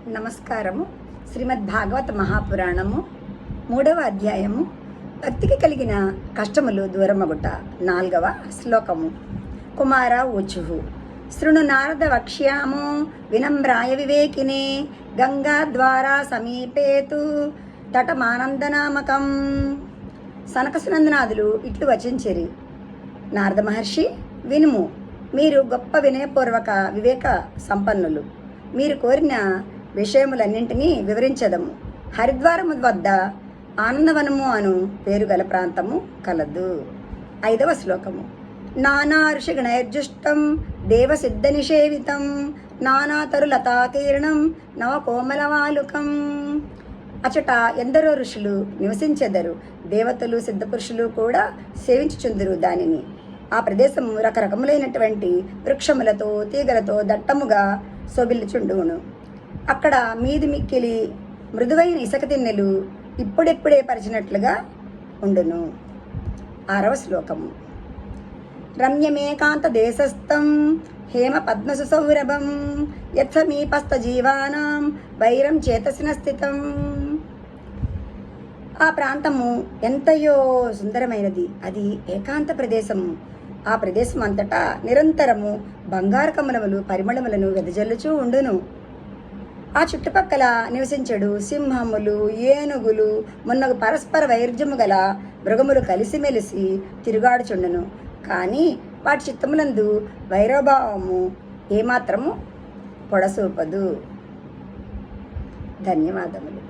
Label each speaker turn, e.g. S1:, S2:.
S1: నమస్కారము. శ్రీమద్ భాగవత మహాపురాణము 3వ అధ్యాయము భక్తికి కలిగిన కష్టములు దూరమగుట 4వ శ్లోకము. కుమార ఊచుః శృణు నారద వక్ష్యామో వినమ్రాయ వివేకినే గంగాద్వారా సమీపేతు తటమానందనామకం. సనకసునందనాదులు ఇట్లు వచించిరి. నారద మహర్షి, వినుము, మీరు గొప్ప వినయపూర్వక వివేక సంపన్నులు. మీరు కోరిన విషయములన్నింటినీ వివరించదము. హరిద్వారము వద్ద ఆనందవనము అను పేరు గల ప్రాంతము కలదు. 5వ శ్లోకము. నానా ఋషిగణైర్జుష్టం దేవసిద్ధ నిషేవితం నానాతరులతాకీర్ణం నవకోమలవాలుకం. అచట ఎందరో ఋషులు నివసించెదరు. దేవతలు సిద్ధపురుషులు కూడా సేవించుచుందురు దానిని. ఆ ప్రదేశము రకరకములైనటువంటి వృక్షములతో తీగలతో దట్టముగా శోభిల్లుచుండును. అక్కడ మీది మిక్కిలి మృదువైన ఇసుక తిన్నెలు ఇప్పుడెప్పుడే పరిచినట్లుగా ఉండును. 6వ శ్లోకము. రమ్యమేకాంత దేశస్థం హేమ పద్మసు సౌరభం యత్సమీపస్థ జీవానాం వైరం చేతసిన స్థితం. ఆ ప్రాంతము ఎంతయో సుందరమైనది. అది ఏకాంత ప్రదేశము. ఆ ప్రదేశం అంతటా నిరంతరము బంగారు కమలములు పరిమళములను వెదజల్లుచూ ఉండును. ఆ చుట్టుపక్కల నివసించడు సింహములు, ఏనుగులు మున్నగు పరస్పర వైరుధ్యము గల మృగములు కలిసిమెలిసి తిరుగాడుచుండును. కానీ వాటి చిత్తములందు వైరభావము ఏమాత్రము పొడసూపదు. ధన్యవాదములు.